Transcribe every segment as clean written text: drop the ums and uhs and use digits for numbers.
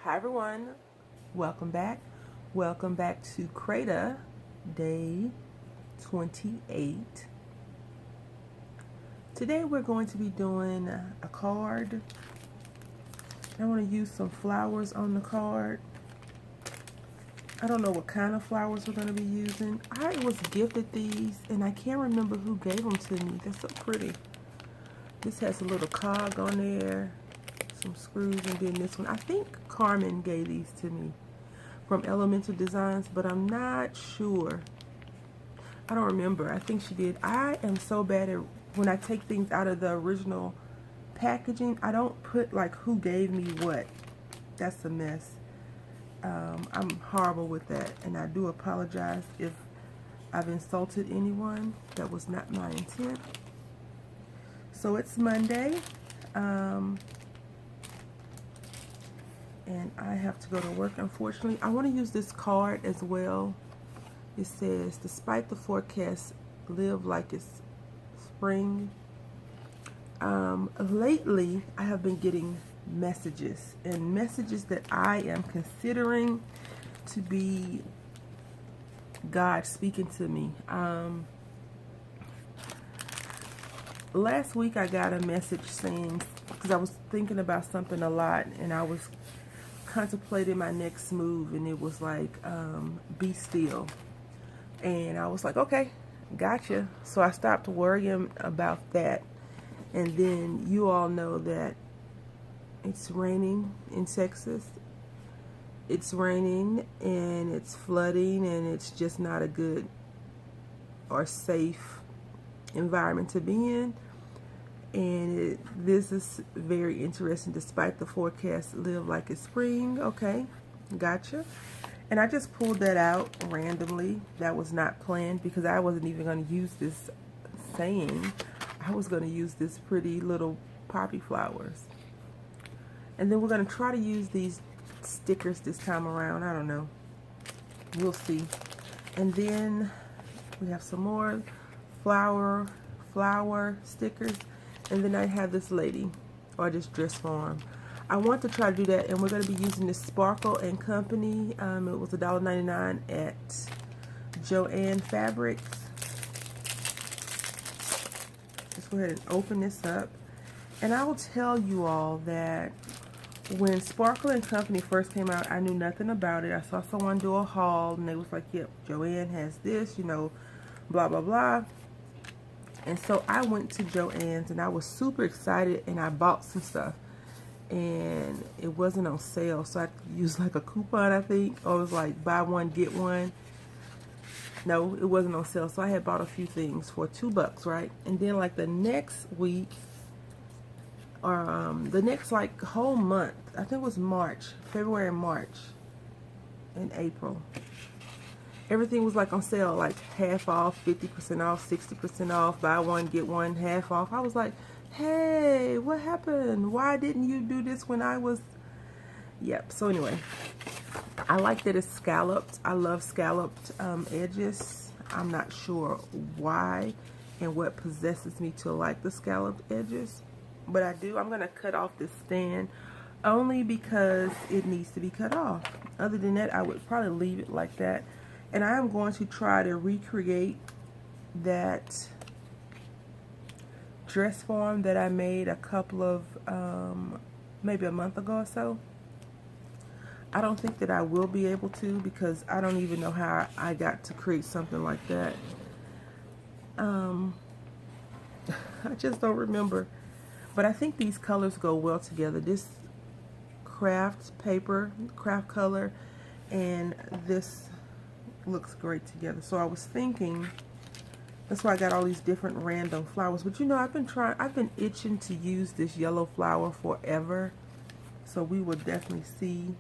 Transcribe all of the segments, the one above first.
Hi everyone, welcome back. Welcome back to Creda, day 28. Today we're going to be doing a card. I want to use some flowers on the card. I don't know what kind of flowers we're going to be using. I was gifted these and I can't remember who gave them to me. They're so pretty. This has a little cog on there, some screws, and then this one. I think Carmen gave these to me from Elemental Designs, but I'm not sure. I don't remember. I think she did. I am so bad at when I take things out of the original packaging. I don't put like who gave me what. That's a mess. I'm horrible with that, and I do apologize if I've insulted anyone. That was not my intent. So it's Monday, and I have to go to work, unfortunately. I want to use this card as well. It says, despite the forecast, live like it's spring. Lately, I have been getting messages, and messages that I am considering to be God speaking to me. Last week I got a message saying, because I was thinking about something a lot, and I was contemplating my next move, and it was like, be still. And I was like, okay, gotcha. So I stopped worrying about that. And then you all know that it's raining in Texas. It's raining and it's flooding, and it's just not a good or safe environment to be in. And this is very interesting. Despite the forecast, live like it's spring. Okay, gotcha. And I just pulled that out randomly. That was not planned because I wasn't even going to use this saying. I was going to use this pretty little poppy flowers. And then we're going to try to use these stickers this time around. I don't know. We'll see. And then we have some more flower stickers. And then I have this lady, or this dress form. I want to try to do that, and we're going to be using this Sparkle and Company. It was $1.99 at Joann Fabrics. Let's go ahead and open this up. And I will tell you all that when Sparkle and Company first came out, I knew nothing about it. I saw someone do a haul, and they was like, yep, Joann has this, you know, blah, blah, blah. And so I went to Joann's, and I was super excited, and I bought some stuff. And it wasn't on sale, so I used like a coupon, I think, or it was like buy one get one. No, it wasn't on sale, so I had bought a few things for $2, right? And then like the next week, or the next like whole month, I think it was March, February, March, and April, everything was like on sale, like half off, 50% off, 60% off, buy one get one, half off. I was like, hey, what happened? Why didn't you do this when I was... Yep. So anyway, I like that it's scalloped. I love scalloped edges. I'm not sure why and what possesses me to like the scalloped edges, but I do. I'm going to cut off this stand only because it needs to be cut off. Other than that, I would probably leave it like that. And I am going to try to recreate that dress form that I made a couple of, maybe a month ago or so. I don't think that I will be able to, because I don't even know how I got to create something like that. I just don't remember. But I think these colors go well together. This craft paper, craft color, and this looks great together. So I was thinking, that's why I got all these different random flowers. But you know, I've been itching to use this yellow flower forever. So we will definitely see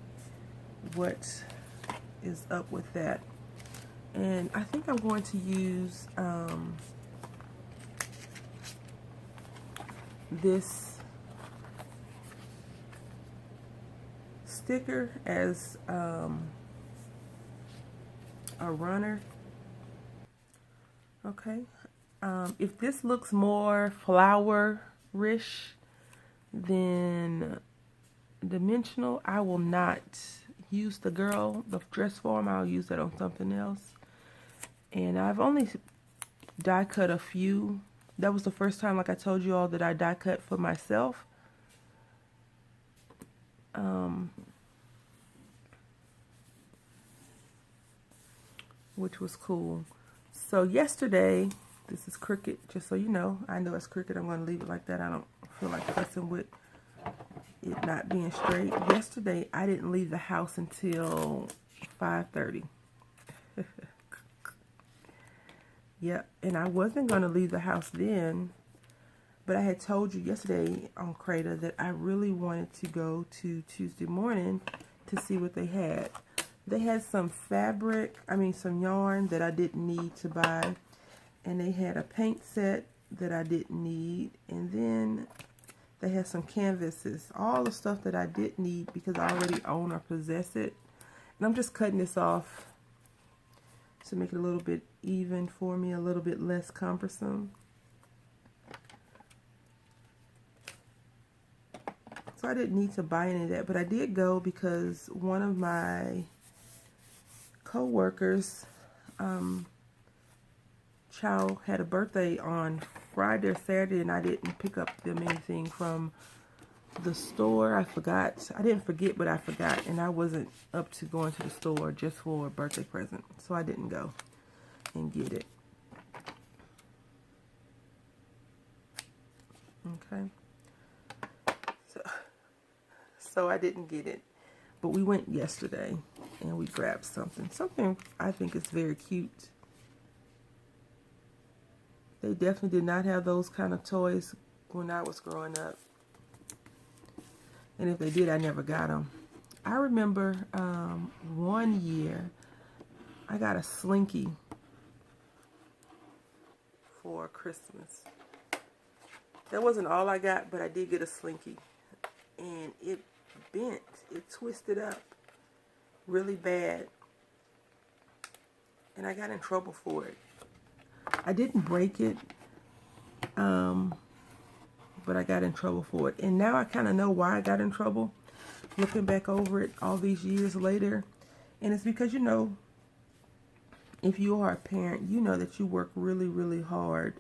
what is up with that. And I think I'm going to use this sticker as a runner. Okay. If this looks more flower-ish, then dimensional, I will not use the dress form. I'll use that on something else. And I've only die cut a few. That was the first time, like I told you all, that I die cut for myself. Which was cool. So yesterday, this is crooked, just so you know. I know it's crooked. I'm going to leave it like that. I don't feel like fussing with it not being straight. Yesterday, I didn't leave the house until 5:30. Yep, and I wasn't going to leave the house then, but I had told you yesterday on Creda that I really wanted to go to Tuesday morning to see what they had. They had some some yarn that I didn't need to buy, and they had a paint set that I didn't need, and then they had some canvases, all the stuff that I didn't need because I already own or possess it. And I'm just cutting this off to make it a little bit even for me, a little bit less cumbersome. So I didn't need to buy any of that, but I did go because one of my co-workers child had a birthday on Friday or Saturday, and I didn't pick up them anything from the store. I forgot. I didn't forget, but I forgot, and I wasn't up to going to the store just for a birthday present, so I didn't go and get it. Okay. So I didn't get it, but we went yesterday and we grabbed something I think is very cute. They definitely did not have those kind of toys when I was growing up, and if they did, I never got them. I remember one year I got a Slinky for Christmas. That wasn't all I got, but I did get a Slinky, and it bent, it twisted up really bad, and I got in trouble for it. I didn't break it, but I got in trouble for it, and now I kind of know why I got in trouble, looking back over it all these years later. And it's because, you know, if you are a parent, you know that you work really, really hard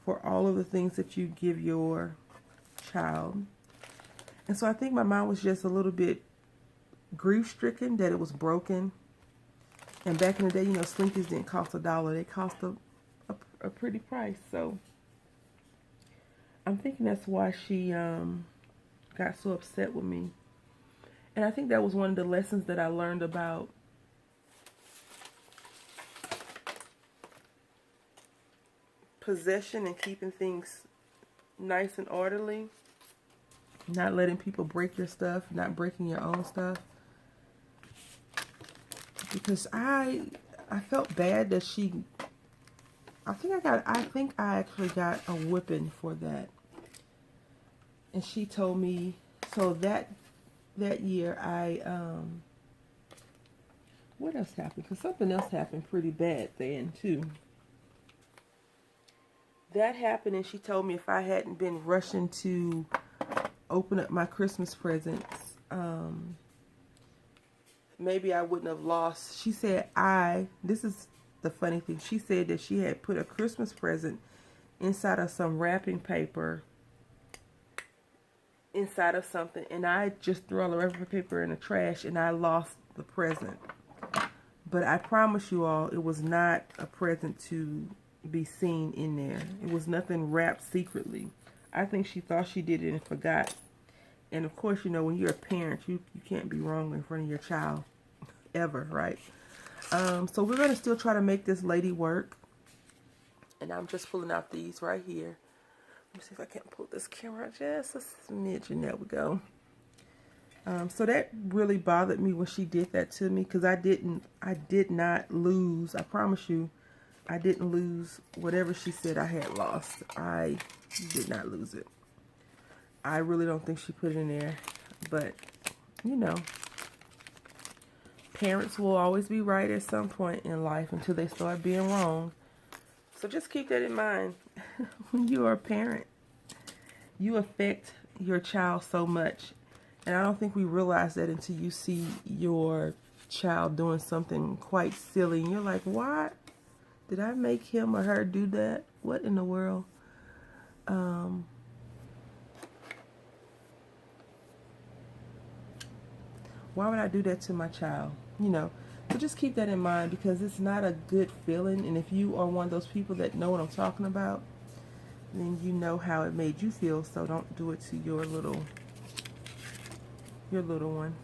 for all of the things that you give your child. And so I think my mom was just a little bit grief-stricken that it was broken. And back in the day, you know, Slinkies didn't cost $1. They cost a pretty price. So I'm thinking that's why she got so upset with me. And I think that was one of the lessons that I learned about possession and keeping things nice and orderly. Not letting people break your stuff, not breaking your own stuff. Because I felt bad that I think I actually got a whipping for that. And she told me, so that year what else happened? Because something else happened pretty bad then too. That happened, and she told me if I hadn't been rushing to open up my Christmas presents, maybe I wouldn't have lost. She said this is the funny thing, she said that she had put a Christmas present inside of some wrapping paper, inside of something, and I just threw all the wrapping paper in the trash, and I lost the present. But I promise you all, it was not a present to be seen in there. It was nothing wrapped secretly. I think she thought she did it and forgot. And of course, you know, when you're a parent, you can't be wrong in front of your child ever, right? So we're going to still try to make this lady work. And I'm just pulling out these right here. Let me see if I can't pull this camera just a smidge, and there we go. So that really bothered me when she did that to me, because I did not lose. I promise you, I didn't lose whatever she said I had lost. I did not lose it. I really don't think she put it in there. But, you know, parents will always be right at some point in life until they start being wrong. So just keep that in mind. When you are a parent, you affect your child so much. And I don't think we realize that until you see your child doing something quite silly. And you're like, why did I make him or her do that? What in the world? Why would I do that to my child? You know, so just keep that in mind, because it's not a good feeling. And if you are one of those people that know what I'm talking about, then you know how it made you feel. So don't do it to your little one.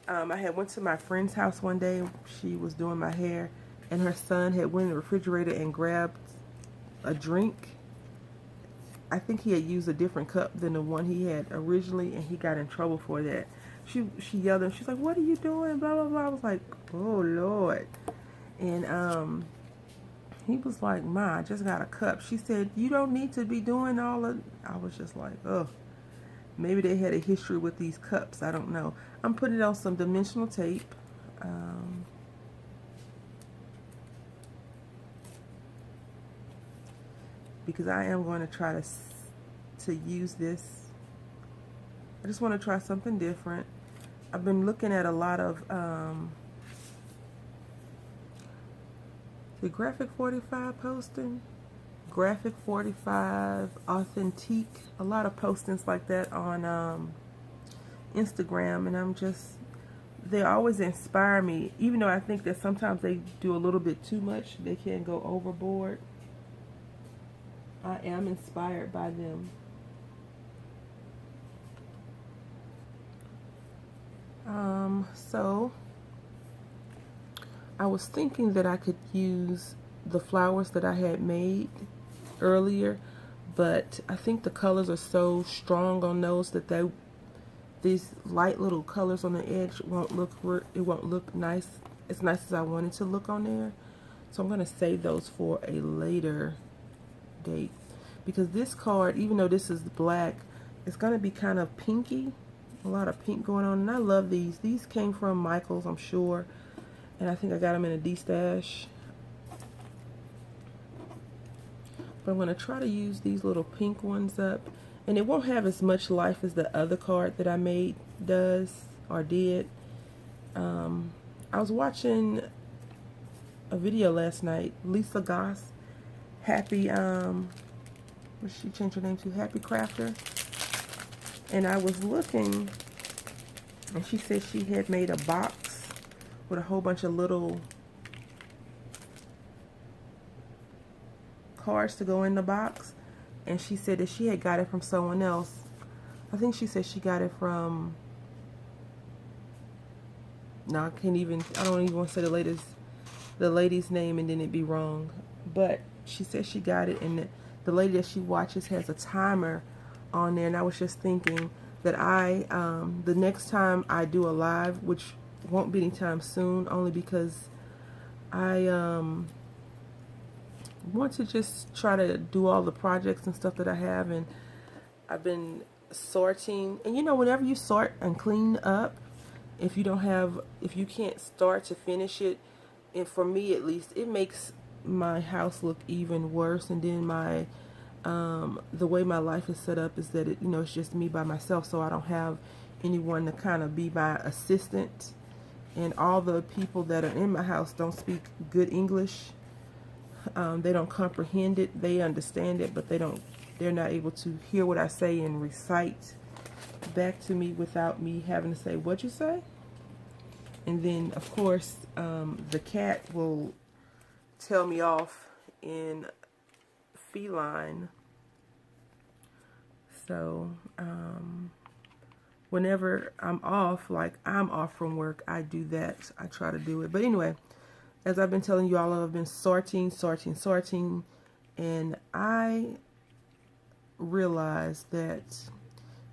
I had went to my friend's house one day. She was doing my hair, and her son had went in the refrigerator and grabbed a drink. I think he had used a different cup than the one he had originally, and he got in trouble for that. She yelled at him. She's like, "What are you doing?" Blah blah blah. I was like, "Oh Lord," and he was like, "Ma, I just got a cup." She said, "You don't need to be doing all of." I was just like, "Ugh." Maybe they had a history with these cups. I don't know. I'm putting it on some dimensional tape. Because I am going to try to use this. I just want to try something different. I've been looking at a lot of the Graphic 45 posting. Graphic 45, Authentique, a lot of postings like that on Instagram, and they always inspire me, even though I think that sometimes they do a little bit too much. They can go overboard. I am inspired by them. So I was thinking that I could use the flowers that I had made earlier, but I think the colors are so strong on those that these light little colors on the edge won't look nice as I want it to look on there. So I'm going to save those for a later date, because this card, even though this is black, it's going to be kind of pinky, a lot of pink going on, and I love these. These came from Michael's, I'm sure, and I think I got them in a D-stash. But I'm going to try to use these little pink ones up, and it won't have as much life as the other card that I made does or did. I was watching a video last night, Lisa Goss, Happy, what she changed her name to? Happy Crafter. And I was looking, and she said she had made a box with a whole bunch of little cards to go in the box, and she said that she had got it from someone else. I think she said she got it from, no, I don't even want to say the lady's name and then it'd be wrong, but she said she got it, and the lady that she watches has a timer on there. And I was just thinking that the next time I do a live, which won't be anytime soon, only because I want to just try to do all the projects and stuff that I have, and I've been sorting. And you know, whenever you sort and clean up, if you can't start to finish it, and for me at least, it makes my house look even worse. And then the way my life is set up is that it's just me by myself, so I don't have anyone to kind of be my assistant, and all the people that are in my house don't speak good English. They don't comprehend it. They understand it, but they're not able to hear what I say and recite back to me without me having to say, "What'd you say?" And then of course the cat will tell me off in feline. So whenever I'm off, like I'm off from work, I do that. I try to do it. But anyway, as I've been telling you all, I've been sorting, and I realized that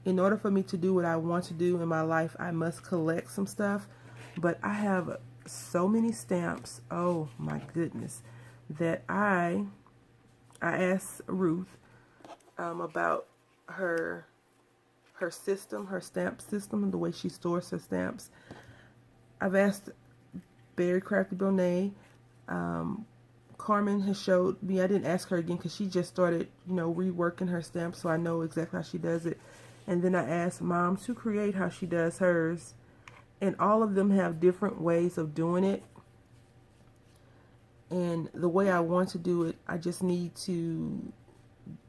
in order for me to do what I want to do in my life, I must collect some stuff. But I have so many stamps, oh my goodness, that I asked Ruth about her system, her stamp system, the way she stores her stamps. I've asked Berry Crafty Bonet. Carmen has showed me. I didn't ask her again because she just started, reworking her stamps, so I know exactly how she does it. And then I asked Mom to create how she does hers. And all of them have different ways of doing it. And the way I want to do it, I just need to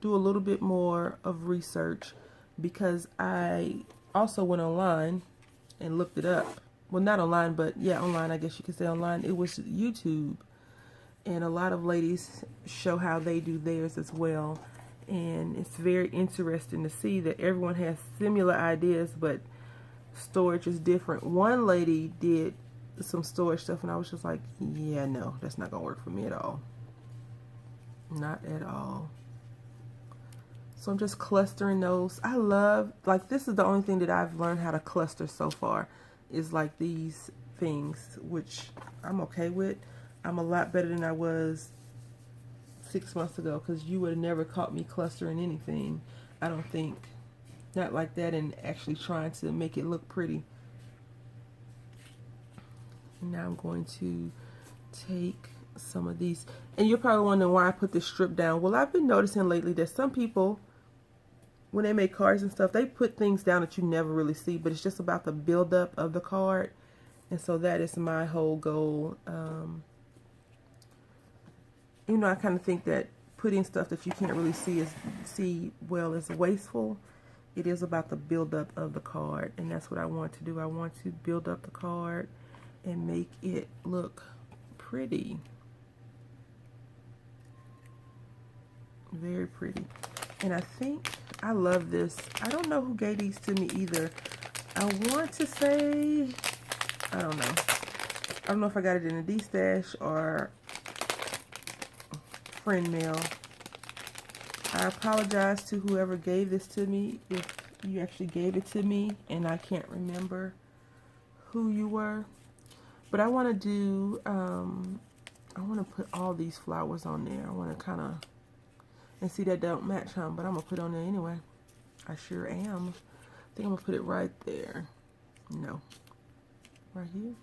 do a little bit more of research, because I also went online and looked it up. Well, not online, but yeah, online, I guess you could say online. It was YouTube. And a lot of ladies show how they do theirs as well. And it's very interesting to see that everyone has similar ideas, but storage is different. One lady did some storage stuff, and I was just like, yeah, no, that's not gonna work for me at all. Not at all. So I'm just clustering those. I love, like, this is the only thing that I've learned how to cluster so far, is like these things, which I'm okay with. I'm a lot better than I was 6 months ago, because you would have never caught me clustering anything, I don't think. Not like that, and actually trying to make it look pretty. And now I'm going to take some of these. And you're probably wondering why I put this strip down. Well, I've been noticing lately that some people, when they make cards and stuff, they put things down that you never really see, but it's just about the buildup of the card. And so that is my whole goal. You know, I kind of think that putting stuff that you can't really see well is wasteful. It is about the buildup of the card, and that's what I want to do. I want to build up the card and make it look pretty. Very pretty. And I think I love this. I don't know who gave these to me either. I want to say, I don't know. I don't know if I got it in a D-stash or friend mail. I apologize to whoever gave this to me if you actually gave it to me and I can't remember who you were. But I want to do, I want to put all these flowers on there. I want to kind of, and see that don't match, huh? But I'm going to put it on there anyway. I sure am. I think I'm going to put it right there. No. Right here?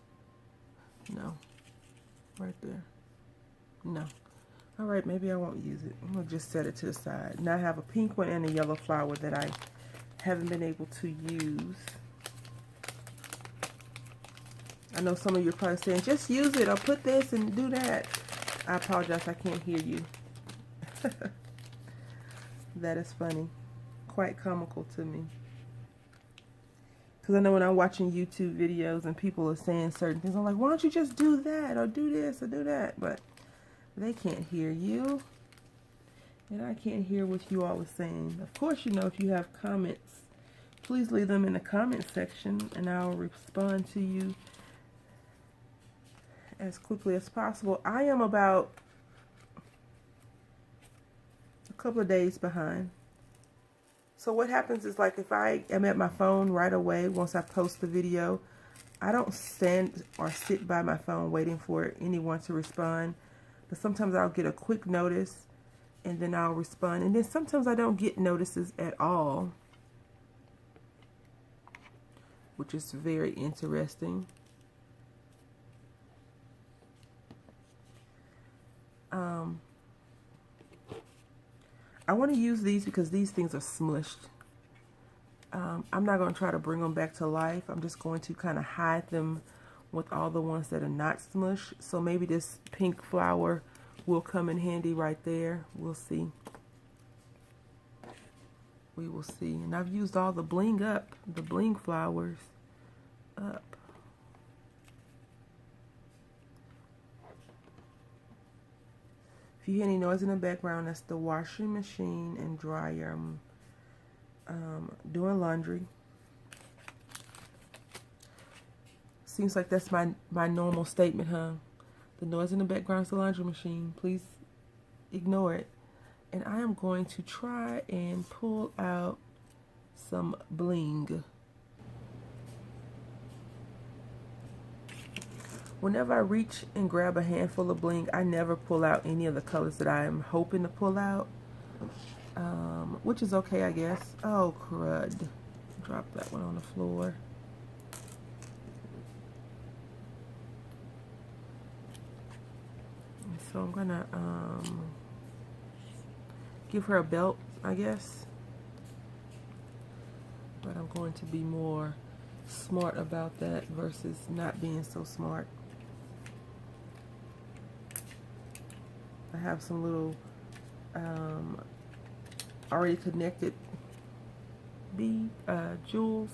No. Right there. No. Alright, maybe I won't use it. I'm going to just set it to the side. Now I have a pink one and a yellow flower that I haven't been able to use. I know some of you are probably saying, just use it or put this and do that. I apologize, I can't hear you. That is funny. Quite comical to me. Because I know when I'm watching YouTube videos and people are saying certain things, I'm like, why don't you just do that or do this or do that? But they can't hear you. And I can't hear what you all are saying. Of course, you know, if you have comments, please leave them in the comment section and I'll respond to you as quickly as possible. I am about a couple of days behind. So what happens is, like, if I am at my phone right away once I post the video, I don't stand or sit by my phone waiting for anyone to respond. But sometimes I'll get a quick notice and then I'll respond. And then sometimes I don't get notices at all, which is very interesting. I want to use these because these things are smushed. I'm not going to try to bring them back to life. I'm just going to kind of hide them with all the ones that are not smushed. So maybe this pink flower will come in handy right there. We'll see. We will see. And I've used all the bling up, the bling flowers up. If you hear any noise in the background, that's the washing machine and dryer. I'm doing laundry. Seems like that's my normal statement, huh? The noise in the background is the laundry machine. Please ignore it. And I am going to try and pull out some bling. Whenever I reach and grab a handful of bling, I never pull out any of the colors that I am hoping to pull out. Which is okay, I guess. Oh, crud. Drop that one on the floor. So I'm gonna give her a belt, I guess. but I'm going to be more smart about that versus not being so smart. I have some little already connected jewels.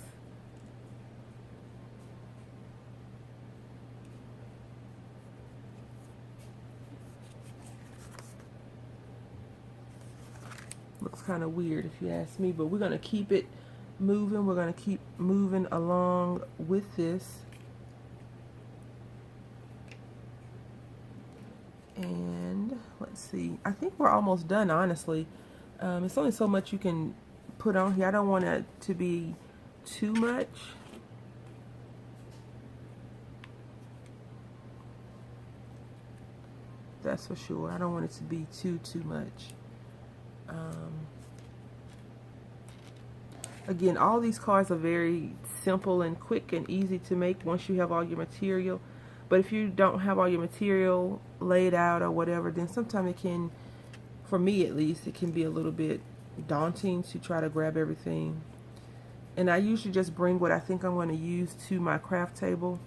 Looks kind of weird if you ask me, but we're going to keep it moving. We're going to keep moving along with this. And let's see, I think we're almost done, honestly. It's only so much you can put on here. I don't want it to be too much. That's for sure. I don't want it to be too much. Again, all these cards are very simple and quick and easy to make once you have all your material. But if you don't have all your material laid out or whatever, then sometimes it can, for me at least, it can be a little bit daunting to try to grab everything. And I usually just bring what I think I'm going to use to my craft table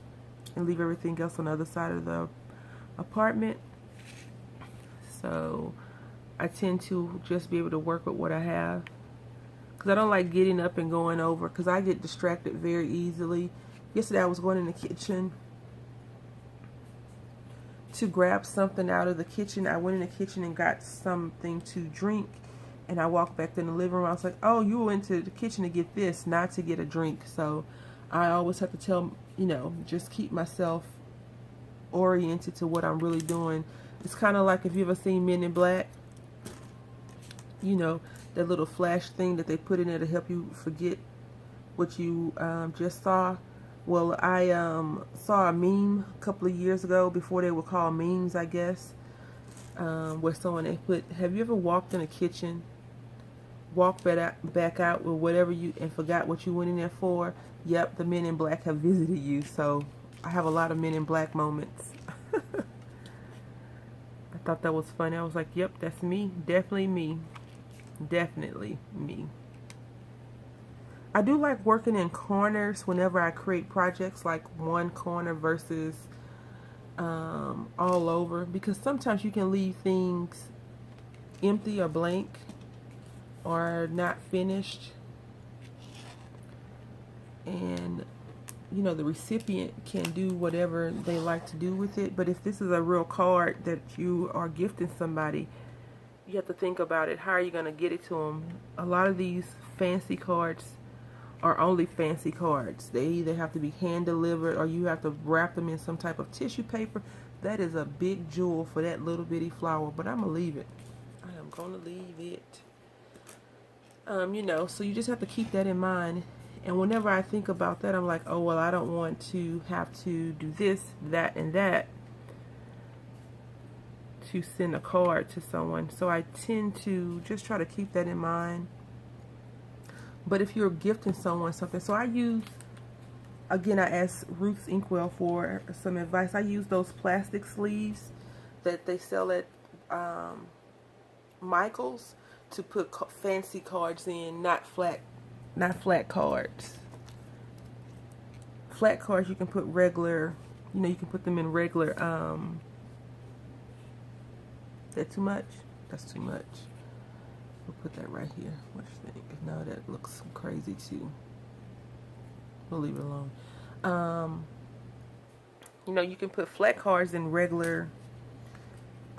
and leave everything else on the other side of the apartment. So I tend to just be able to work with what I have, because I don't like getting up and going over, because I get distracted very easily. Yesterday I was going in the kitchen to grab something out of the kitchen. I went in the kitchen and got something to drink, and I walked back in the living room. I was like, oh, you went to the kitchen to get this, not to get a drink. So I always have to tell, just keep myself oriented to what I'm really doing. It's kind of like, if you ever seen Men in Black, that little flash thing that they put in there to help you forget what you just saw. Well, I saw a meme a couple of years ago, before they were called memes, I guess, where someone, they put, have you ever walked in a kitchen, walked back out with whatever and forgot what you went in there for? Yep, the Men in Black have visited you. So I have a lot of Men in Black moments. I thought that was funny. I was like, yep, that's me. Definitely me. Definitely me. I do like working in corners whenever I create projects, like one corner versus all over, because sometimes you can leave things empty or blank or not finished, and the recipient can do whatever they like to do with it. But if this is a real card that you are gifting somebody, you have to think about it. How are you going to get it to them? A lot of these fancy cards are only fancy cards. They either have to be hand delivered, or you have to wrap them in some type of tissue paper. That is a big jewel for that little bitty flower, but I'm going to leave it. I am going to leave it. So you just have to keep that in mind. And whenever I think about that, I'm like, oh, well, I don't want to have to do this, that, and that to send a card to someone. So I tend to just try to keep that in mind. But if you're gifting someone something, so I use, again, I asked Ruth's Inkwell for some advice. I use those plastic sleeves that they sell at Michael's to put fancy cards in, not flat cards. Flat cards you can put regular, you can put them in regular. Is that too much? That's too much. We'll put that right here. What do you think? No, that looks crazy too. We'll leave it alone. You can put flat cards in regular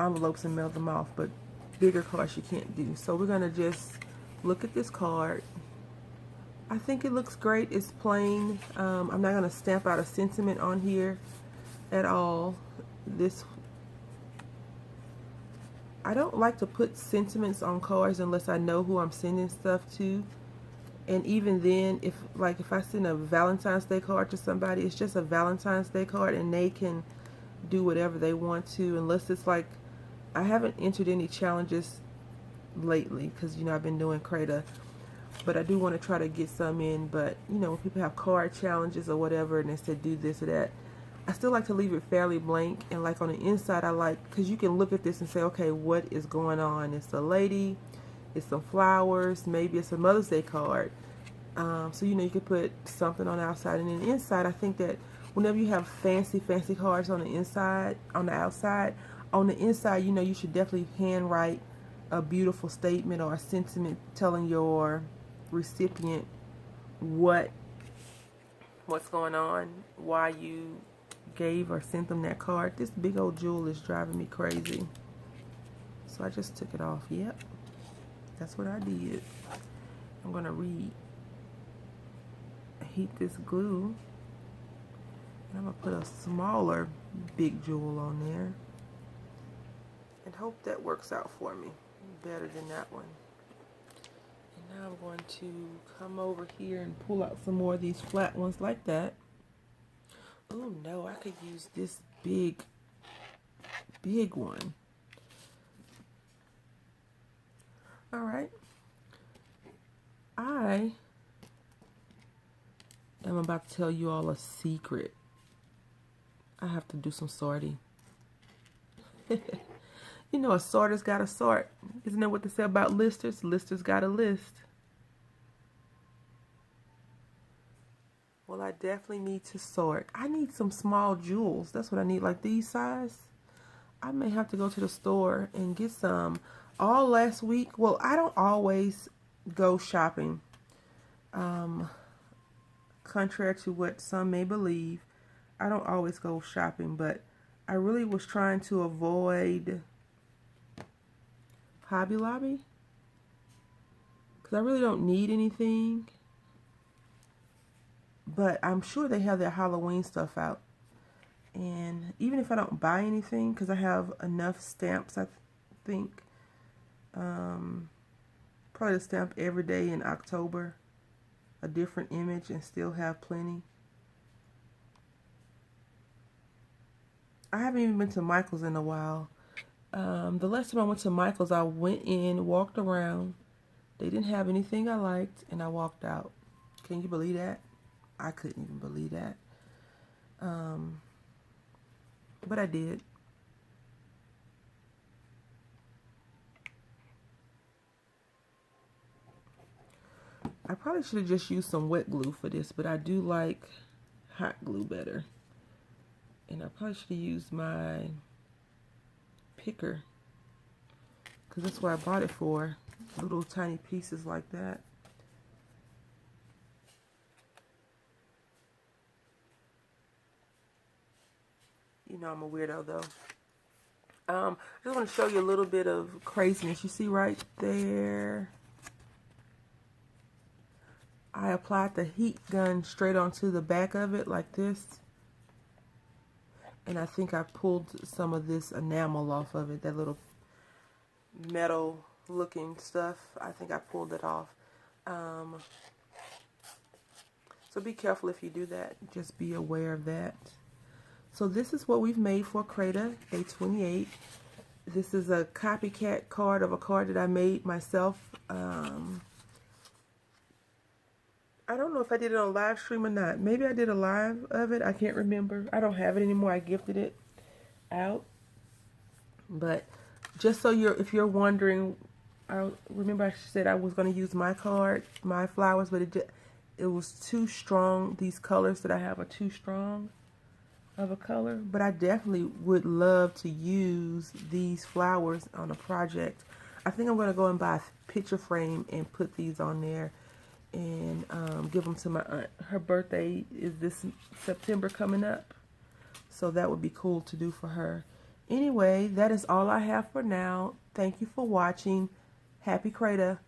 envelopes and mail them off, but bigger cards you can't do. So we're gonna just look at this card. I think it looks great. It's plain. I'm not gonna stamp out a sentiment on here at all. I don't like to put sentiments on cards unless I know who I'm sending stuff to. And even then, if I send a Valentine's Day card to somebody, it's just a Valentine's Day card, and they can do whatever they want to, unless it's like, I haven't entered any challenges lately because I've been doing Creda, but I do want to try to get some in. But when people have card challenges or whatever, and they said do this or that, I still like to leave it fairly blank. And like on the inside, I like, because you can look at this and say, okay, what is going on? It's a lady, it's some flowers, maybe it's a Mother's Day card. So, you know, you could put something on the outside, and then the inside, I think that whenever you have fancy cards on the inside, on the outside, on the inside, you know, you should definitely handwrite a beautiful statement or a sentiment telling your recipient what's going on, why you gave or sent them that card. This big old jewel is driving me crazy. So I just took it off. Yep, that's what I did. I'm gonna reheat this glue, and I'm gonna put a smaller big jewel on there and hope that works out for me better than that one. And now I'm going to come over here and pull out some more of these flat ones like that. Oh no, I could use this big one. All right. I am about to tell you all a secret. I have to do some sorting. You know, a sorter's got to sort. Isn't that what they say about listers? Listers got to list. Well, I definitely need to sort. I need some small jewels. That's what I need, like these size. I may have to go to the store and get some. All last week, well, I don't always go shopping. Contrary to what some may believe, I don't always go shopping, but I really was trying to avoid Hobby Lobby because I really don't need anything, but I'm sure they have their Halloween stuff out. And even if I don't buy anything, because I have enough stamps, I think probably to stamp every day in October a different image and still have plenty. I haven't even been to Michael's in a while. The last time I went to Michael's, I went in, walked around. They didn't have anything I liked, and I walked out. Can you believe that? I couldn't even believe that. But I did. I probably should have just used some wet glue for this, but I do like hot glue better. And I probably should have used my picker, because that's what I bought it for. Little tiny pieces like that. You know I'm a weirdo though. I just want to show you a little bit of craziness. You see right there? I applied the heat gun straight onto the back of it like this. And I think I pulled some of this enamel off of it, that little metal looking stuff. I think I pulled it off. So be careful if you do that. Just be aware of that. So this is what we've made for Creda Day 28. This is a copycat card of a card that I made myself. I don't know if I did it on live stream or not. Maybe I did a live of it. I can't remember. I don't have it anymore. I gifted it out. But just so if you're wondering, I remember I said I was going to use my card, my flowers, but it was too strong. These colors that I have are too strong of a color. But I definitely would love to use these flowers on a project. I think I'm going to go and buy a picture frame and put these on there and give them to my aunt. Her birthday is this September coming up, so that would be cool to do for her. Anyway, that is all I have for now. Thank you for watching. Happy Creda.